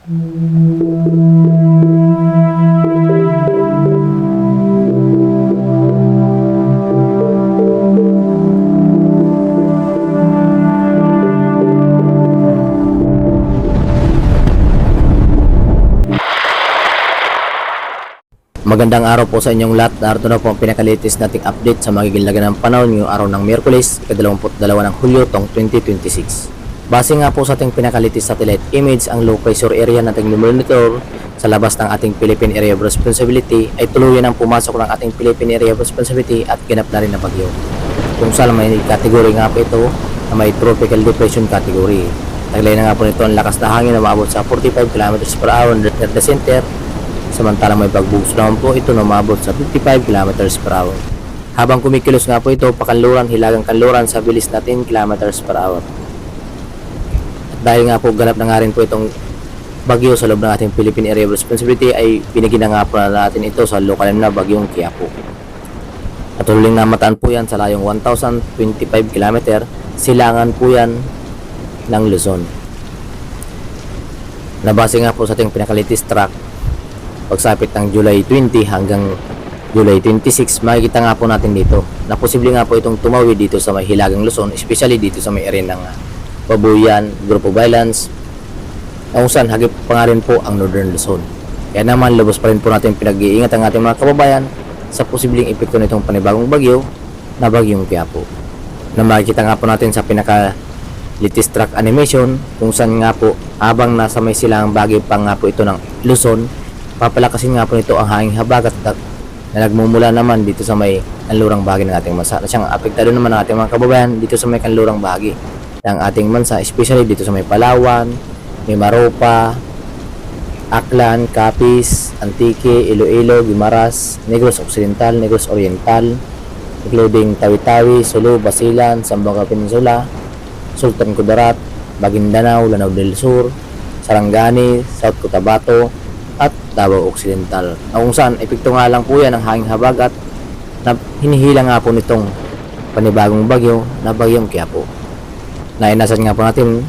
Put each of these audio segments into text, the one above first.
Magandang araw po sa inyong lahat. Narito na po ang pinaka-latest nating update sa magiging lagay ng panahon ngayong araw ng Miyerkules, ika-22 ng Hulyo, tong 2026. Base nga po sa ating pinaka-latest satellite image, ang low pressure area nating monitor sa labas ng ating Philippine Area of Responsibility ay tuluyan ang pumasok ng ating Philippine Area of Responsibility at ganap na rin na bagyo. Kung saan may category nga po ito na may Tropical Depression category. Taglay na nga po nito ang lakas na hangin na maabot sa 45 km per hour near the center. Samantalang may pagbugso naman po ito na umabot sa 55 km per hour. Habang kumikilos nga po ito, pakanluran, hilagang kanluran sa bilis na 10 km per hour. At dahil nga po ganap na nga rin po itong bagyo sa loob ng ating Philippine Area of Responsibility, ay binigyan na nga po natin ito sa local na bagyong Quiapo. At huling namataan po yan sa layong 1,025 km, silangan po yan ng Luzon. Nabase nga po sa ating pinaka-latest track, pagsapit ng July 20 hanggang July 26, makikita nga po natin dito na posible nga po itong tumawid dito sa may hilagang Luzon, especially dito sa may area ng Babuyan, Group of Islands, kung saan hagip pa nga rin po ang Northern Luzon. Kaya naman lubos pa rin po natin pinag-iingat ang ating mga kababayan sa posibleng epekto nitong panibagong bagyo na bagyong Quiapo, na makikita nga po natin sa pinaka-latest track animation, kung saan nga po habang nasa may silang bagay pa nga po ito ng Luzon, papalakasin nga po nito ang hanging habagat na nagmumula naman dito sa may kanlurang bahagi ng ating bansa, na siyang apektado naman ng ating mga kababayan dito sa may kanlurang bahagi ng ating bansa, especially dito sa may Palawan, may Maropa, Aklan, Capiz, Antique, Iloilo, Guimaras, Negros Occidental, Negros Oriental, including Tawi-Tawi, Sulu, Basilan, Zamboanga Peninsula, Sultan Kudarat, Maguindanao, Lanao del Sur, Sarangani, South Cotabato, at Davao Occidental, na kung saan epekto nga lang po yan ng hanging habagat na hinihila nga po nitong panibagong bagyo na bagyong Quiapo, na inasan nga po natin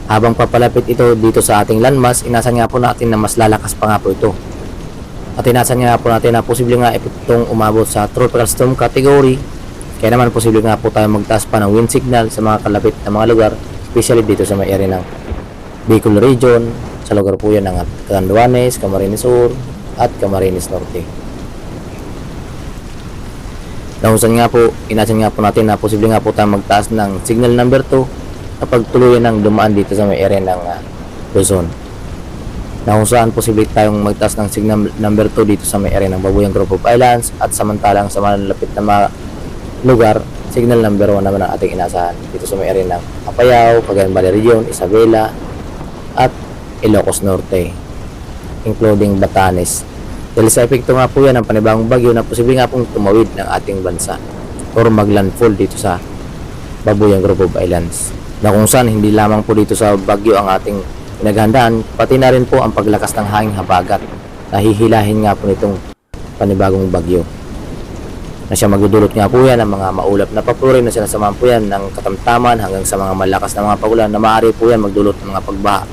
habang papalapit ito dito sa ating landmass. Inasan nga po natin na mas lalakas pa nga po ito, at inasan nga po natin na posible nga epektong umabot sa tropical storm category. Kaya naman posible nga po tayo magtaas pa ng wind signal sa mga kalapit na mga lugar, especially dito sa may area ng Bicol region, sa lugar po yan ng Catanduanes, Camarines Sur at Camarines Norte. Nahusan nga po, inasan nga po natin na posible nga po tayo magtaas ng signal number 2 kapag tuluyan ng dumaan dito sa may area ng Luzon. Nahusan posible tayong magtaas ng signal number 2 dito sa may area ng Babuyan Group of Islands, at samantalang sa malapit na mga lugar, signal number 1 naman ang ating inasahan dito sa may area ng Apayao, Cagayan Valley Region, Isabela at Ilocos Norte, including Batanes. Dahil sa epekto nga po yan ng panibagong bagyo na posible nga pong tumawid ng ating bansa or maglandfall dito sa Babuyan Group of Islands, na kung saan hindi lamang po dito sa bagyo ang ating pinaghandaan, pati na rin po ang paglakas ng hanging habagat na hihilahin nga po nitong panibagong bagyo, na siya magdudulot nga po yan ng mga maulap na papurin na sinasamahan po yan ng katamtaman hanggang sa mga malakas na mga pagulan na maaari po yan magdulot ng mga pagbaha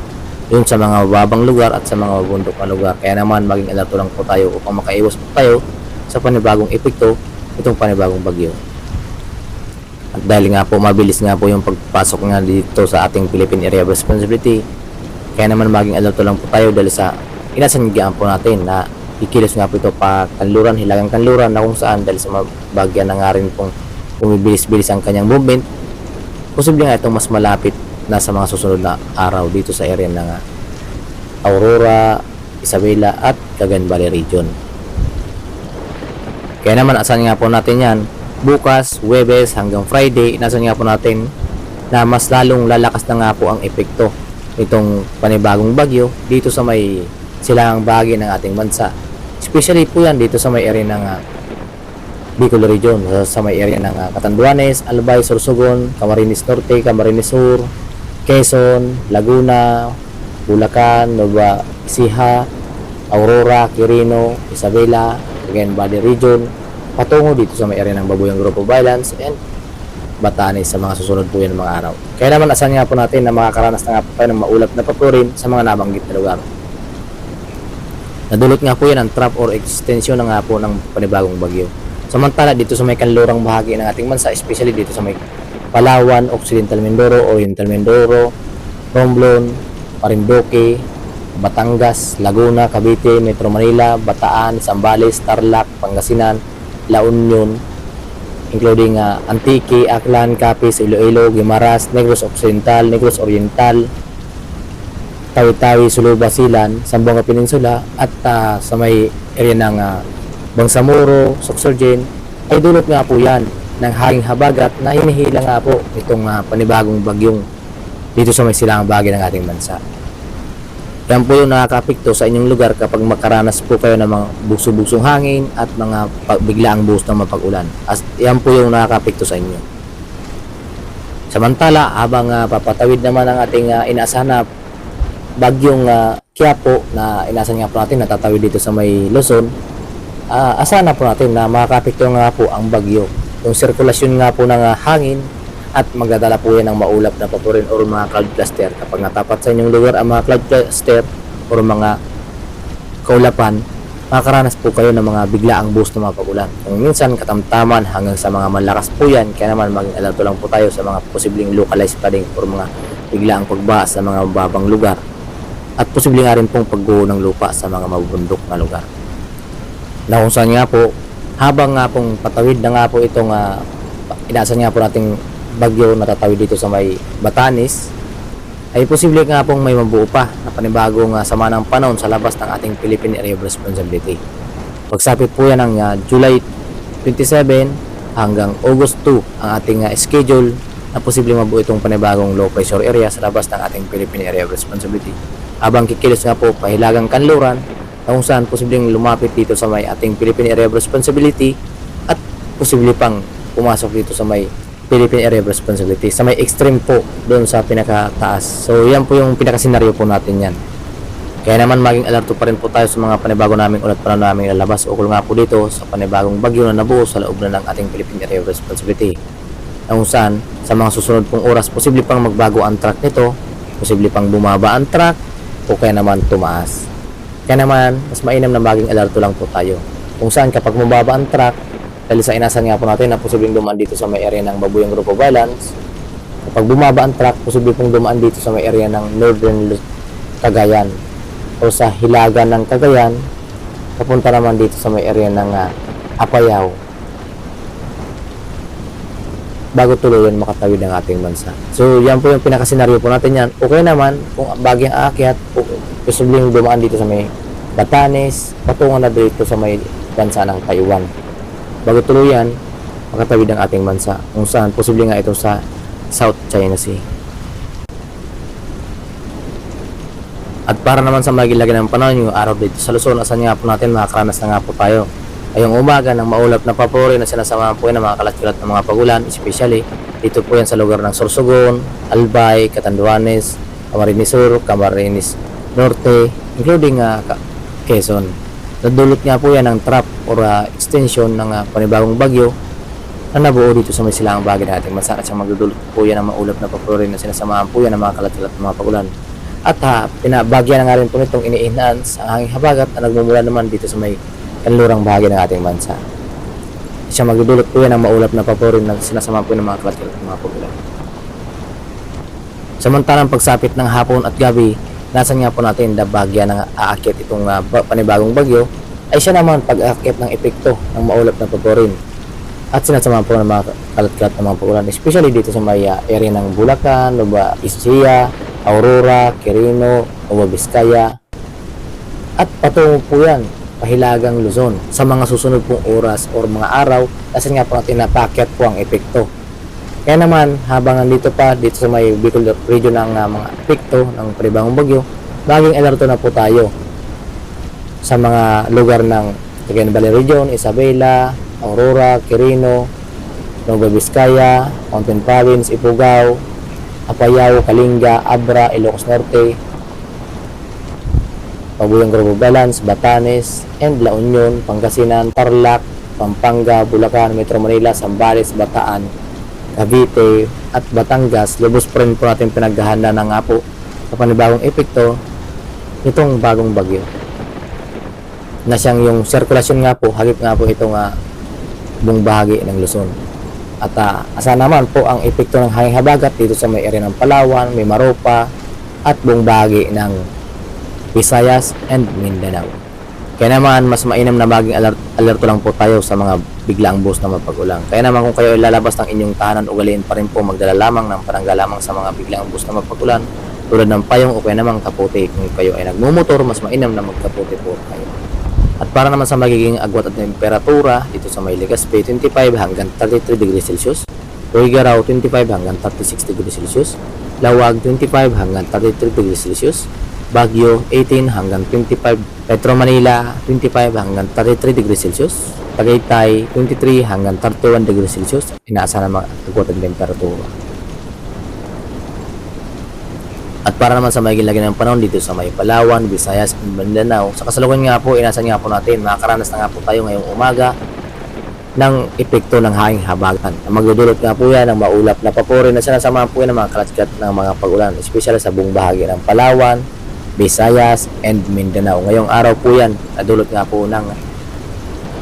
yun sa mga mababang lugar at sa mga bundok na lugar. Kaya naman maging alerto lang po tayo upang makaiwas po tayo sa panibagong epekto itong panibagong bagyo. At dahil nga po mabilis nga po yung pagpasok nga dito sa ating Philippine Area of Responsibility, kaya naman maging alerto lang po tayo dahil sa inasangyaan po natin na ikilos nga po ito pa kanluran, hilagang kanluran, na kung saan dahil sa bagyan na nga rin pong bumibilis-bilis ang kanyang movement, posible nga itong mas malapit na sa mga susunod na araw dito sa area ng Aurora, Isabela at Cagayan Valley Region. Kaya naman asan nga po natin yan bukas, Huwebes hanggang Friday. Inasan nga po natin na mas lalong lalakas na nga po ang epekto itong panibagong bagyo dito sa may silangang bahagi ng ating bansa, especially po yan dito sa may area ng Bicol Region, sa may area ng Catanduanes, Albay, Sorsogon, Camarines Norte, Camarines Sur, Quezon, Laguna, Bulacan, Nueva Ecija, Aurora, Quirino, Isabela, Cagayan Valley Region, patungo dito sa may area ng Babuyan Group of Islands and Batanes sa mga susunod po yan ng mga araw. Kaya naman asan nga po natin na makakaranas na nga po tayo ng maulap na papurin sa mga nabanggit na lugar. Nadulot nga po yan ang trap or extension na nga po ng panibagong bagyo. Samantala dito sa may kanlurang bahagi ng ating bansa, especially dito sa may Palawan, Occidental Mindoro, Oriental Mindoro, Romblon, Marinduque, Batangas, Laguna, Cavite, Metro Manila, Bataan, Zambales, Tarlac, Pangasinan, La Union, including Antique, Aklan, Capiz, Iloilo, Guimaras, Negros Occidental, Negros Oriental, Tawi-Tawi, Sulu, Basilan, Zamboanga Peninsula at sa may area ng Bangsamoro, Sorsogon ay dulot nga po yan ng hanging habagat na hinihila nga po itong panibagong bagyong dito sa may silangang bahagi ng ating bansa. Yan po yung nakaka-apekto sa inyong lugar kapag makaranas po kayo ng mga bugso-bugsong hangin at mga biglaang buhos ng mapag-ulan. Yan po yung nakaka-apekto sa inyo. Samantala, habang papatawid naman ang ating inaasahan na bagyong Quiapo na inasan nga po natin natatawid dito sa may Luzon, asahan na po natin na makakapekto nga po ang bagyo. Yung sirkulasyon nga po ng hangin at magdadala po yan ng maulap na papurin or mga cloud cluster. Kapag natapat sa inyong lugar ang mga cloud cluster or mga kaulapan, makakaranas po kayo ng mga biglaang boost na mga pag-ulan. Kung minsan katamtaman hanggang sa mga malakas po yan, kaya naman maging alerto lang po tayo sa mga posibleng localized flooding or mga biglaang pagbaha sa mga babang lugar. At posible nga rin pong pagguho ng lupa sa mga mabundok na lugar. Na kung saan nga po, habang nga pong patawid na nga po itong inaasahan nga po nating bagyo na tatawid dito sa may Batanes, ay posible nga pong may mabuo pa na panibagong sama ng panahon sa labas ng ating Philippine Area of Responsibility. Pagsapit po yan ng July 27 hanggang August 2 ang ating schedule na posible mabuo itong panibagong low pressure area sa labas ng ating Philippine Area of Responsibility. Habang kikilos nga po pahilagang kanluran na kung saan posibleng lumapit dito sa may ating Philippine Area of Responsibility at posible pang pumasok dito sa may Philippine Area of Responsibility sa may extreme po doon sa pinakataas. So yan po yung pinakasenaryo po natin yan. Kaya naman maging alerto pa rin po tayo sa mga panibago naming ulat pa na naming lalabas ukol nga po dito sa panibagong bagyo na nabuo sa loob na ng ating Philippine Area of Responsibility. Na kung saan sa mga susunod pong oras posible pang magbago ang track nito, posible pang bumaba ang track o kaya naman tumaas. Kaya naman, mas mainam na maging alerto lang po tayo. Kung saan kapag mababa ang track, dahil sa inasan nga po natin na posibleng dumaan dito sa may area ng Babuyang Group of Islands, kapag bumaba ang track, posible pong dumaan dito sa may area ng Northern Cagayan o sa hilaga ng Cagayan, papunta naman dito sa may area ng Apayao, bago tuluyan makatawid ang ating bansa. So yan po yung pinakasenaryo po natin yan. Okay naman kung bagyang aakyat, posibleng dumaan dito sa may Batanes, patungo na dito sa may bansa ng Taiwan. Bago tuluyan makatawid ang ating bansa, kung saan posible nga ito sa South China Sea. At para naman sa magilagay ng panahon yung araw dito sa Luzon, asan nga po natin makakaranas na nga po tayo ngayong umaga ng maulap na papuri na sinasamahan po yan ng mga kalat-kalat ng mga pagulan, especially dito po yan sa lugar ng Sorsogon, Albay, Catanduanes, Camarines Sur, Camarines Norte, including Quezon. Nadulot nga po yan ng trap or extension ng panibagong bagyo na nabuo dito sa may silangang bahagi ng ating bansa at siyang magdudulot po yan ng maulap na papuri na sinasamahan po yan ng mga kalat-kalat ng mga pagulan. At pinabagyan na nga rin po nitong ini-enhance ang hanging habagat na nagmumula naman dito sa may kanlurang bahagi ng ating bansa. Siya magdudulot po yan ng maulap na papurin na sinasama po ng mga kalat-kalat ng mga pagulan. Samantalang pagsapit ng hapon at gabi, nasan nga po natin na bahagya ng aakyat itong panibagong bagyo, ay siya naman pag-aakyat ng epekto ng maulap na papurin at sinasama po ng mga kalat-kalat ng mga pagulan, especially dito sa may area ng Bulacan, Nueva Ecija, Aurora, Quirino, Nueva Vizcaya at patungo po yan pahilagang Luzon sa mga susunod pong oras or mga araw kasi nga po natin napakyat po ang epekto. Kaya naman habang nandito pa dito sa may Bicol region ng mga epekto ng panibagong bagyo, maging alerto na po tayo sa mga lugar ng Cagayan Valley Region, Isabela, Aurora, Quirino, Nueva Vizcaya, Mountain Province, Ifugao, Apayao, Kalinga, Abra, Ilocos Norte, Babuyang Group of Islands, Batanes, and La Union, Pangasinan, Tarlac, Pampanga, Bulacan, Metro Manila, Zambales, Bataan, Cavite, at Batangas. Lubos pa rin po natin pinaghahanda na nga po sa panibagong epekto nitong bagong bagyo. na siyang yung sirkulasyon nga po, hagip nga po itong buong bahagi ng Luzon. At asa naman po ang epekto ng hanging habagat dito sa may area ng Palawan, may Maropa at buong bahagi ng Visayas and Mindanao. Kaya naman mas mainam na maging alerto lang po tayo sa mga biglaang buhos na mapag-ulan. Kaya naman kung kayo ay lalabas ng inyong tahanan, ugaliin pa rin po magdala lamang ng panangga lamang sa mga biglaang buhos na mapag-ulan tulad ng payong o kaya naman kapote. Kung kayo ay nagmumotor, mas mainam na magkapote po kayo. At para naman sa magiging agwat at temperatura dito sa may Legazpi, 25 hanggang 33 degrees Celsius, Tuigaraw 25 hanggang 36 degrees Celsius, Lawag 25 hanggang 33 degrees Celsius, Baguio 18 hanggang 25, Metro Manila 25 hanggang 33 degrees Celsius, Tagaytay 23 hanggang 31 degrees Celsius. Inaasahan ng mga agwat at temperatura. At para naman sa magiging lagi ng panahon dito sa may Palawan, Visayas, at Mindanao, sa kasalukuyan nga po, inaasahan nga po natin, makakaranas na nga po tayo ngayong umaga ng epekto ng hanging habagat. Magdudulot nga po yan ng maulap na paporin na sinasama po yan ng mga kalatkat ng mga pag-ulan, especially sa buong bahagi ng Palawan, Visayas, and Mindanao. Ngayong araw po yan, nadulot nga po ng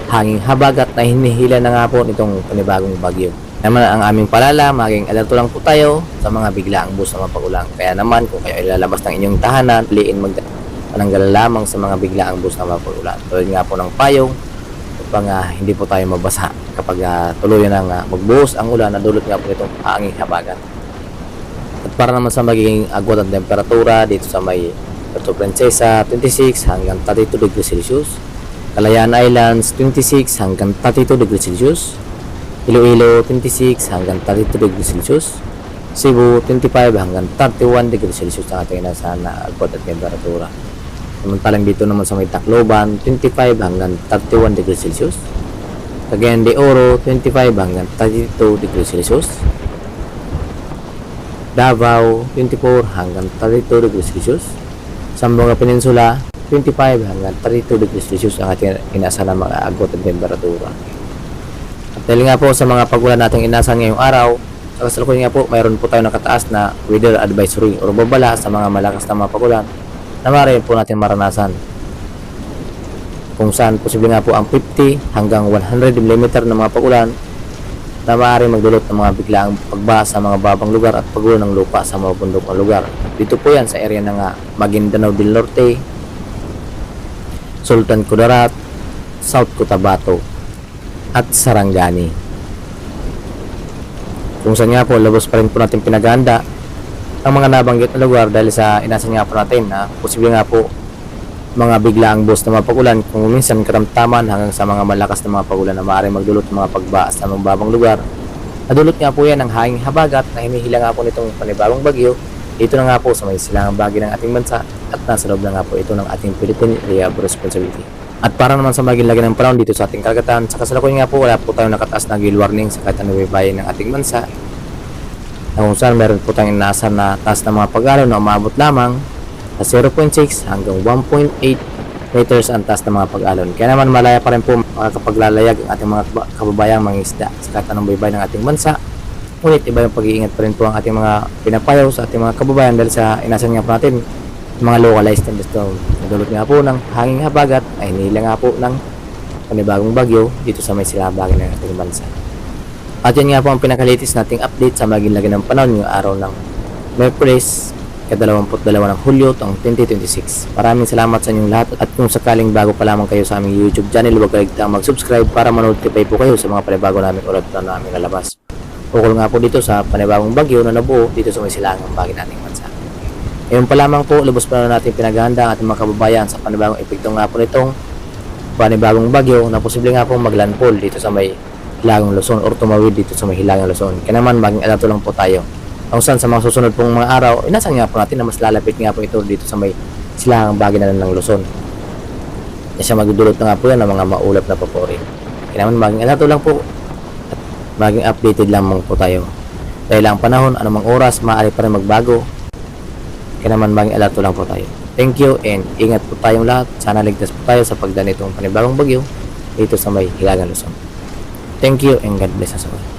hanging habagat na hinihila na nga po nitong panibagong bagyo. Naman ang aming palala, maging alerto lang po tayo sa mga biglaang buhos na mapag-ulan. Kaya naman kung kayo ilalabas ng inyong tahanan, piliin magpananggal lamang sa mga biglaang buhos na mapag-ulan. Tulad nga po ng payong upang hindi po tayo mabasa kapag tuluyan ng magbuhos ang ulan, nadulot nga po itong hanging habagat. At para naman sa magiging agwat at temperatura dito sa may Puerto Princesa 26 hanggang 32 degrees Celsius, Calayan Islands 26 hanggang 32 degrees Celsius, Iloilo 26 hanggang 32 degrees Celsius, Cebu 25 hanggang 31 degrees Celsius ang ating inaasahan na agwat at temperatura. Samantalang dito naman sa may Tacloban 25 hanggang 31 degrees Celsius, Cagayan de Oro 25 hanggang 32 degrees Celsius, Davao 24 hanggang 32 degrees Celsius, Zamboanga Peninsula 25 hanggang 32 degrees Celsius ang ating inaasahan na mga agwat at temperatura. At dahil nga po sa mga pag-ulan nating inaasahan ngayong araw, sa kasalukuyan nga po mayroon po tayo nakataas na weather advisory o babala sa mga malakas na mga pag-ulan na maaari po natin maranasan, kung saan posible nga po ang 50 hanggang 100 mm na mga pag-ulan na maaari magdulot ng mga biglaang pagbaha sa mga babang lugar at paggulo ng lupa sa mga bundok na lugar. Dito po yan sa area ng Maguindanao del Norte, Sultan Kudarat, South Cotabato at Sarangani. Kung saan nga po labos pa rin po natin pinaganda ang mga nabanggit na lugar dahil sa inasan nga po natin na posible nga po mga biglaang buhos na mapag-ulan, kung minsan karamtaman hanggang sa mga malakas na mga pag-ulan na maaaring magdulot ng mga pagbaha sa mga babang lugar. Nadulot nga po yan ng hanging habagat na hinihila nga po nitong panibagong bagyo dito na nga po sa may silangang bahagi ng ating bansa at nasa loob na nga po ito ng ating Philippine Area of Responsibility. At para naman sa maging lagi ng panahon dito sa ating karagatan, sa kasalukuyan nga po wala po tayong nakataas na gale warning sa kahit anong bayan ng ating bansa, na kung saan meron po tayong inaasahan na taas na mga pag-alon na umabot lamang sa 0.6 hanggang 1.8 meters ang taas ng mga pag-alon. Kaya naman malaya pa rin po makakapaglalayag ang ating mga kababayang mangingisda sa kahit anong baybay ng ating bansa. Ngunit iba yung pag-iingat pa rin po ang ating mga pinapayaw sa ating mga kababayan dahil sa inasan nga po natin mga localized thunderstorm. Nadulot nga po ng hanging habagat ay hinila nga po ng panibagong bagyo dito sa may silabagin ng ating bansa. At yan nga po ang pinakalitis nating update sa maging lagi ng panahon ngayong araw ng Merkules, ika-22 ng Hulyo taong 2026. Maraming salamat sa inyong lahat at kung sakaling bago pa lamang kayo sa aming YouTube channel, huwag kaligtaang mag-subscribe para ma-notify po kayo sa mga panibago naming ulat na namin lalabas. Ukol nga po dito sa panibagong bagyo na nabuo dito sa may silangang bahagi nating bansa. Ngayon pa lamang po, lubos pa na natin pinaghahanda ang ating mga kababayan sa panibagong epekto nga po nitong panibagong bagyo na posible nga po maglandfall dito sa may Hilagang Luzon or tumawid dito sa may Hilagang Luzon. Kaya naman maging alerto lang po tayo. Kung saan sa mga susunod pong mga araw, inasan nga po natin na mas lalapit nga po ito dito sa may silangang bahagi na ng Luzon. Kasi magdudulot na nga po yan ng mga maulap na paporin. Kaya naman maging alerto lang po at maging updated lamang po tayo. Dahil ang panahon, anumang oras, maaari pa rin magbago. Kaya naman maging alerto lang po tayo. Thank you and ingat po tayong lahat. Sana ligtas po tayo sa pagdaan itong panibagong bagyo dito sa may Hilagang Luzon. Thank you and God bless us all.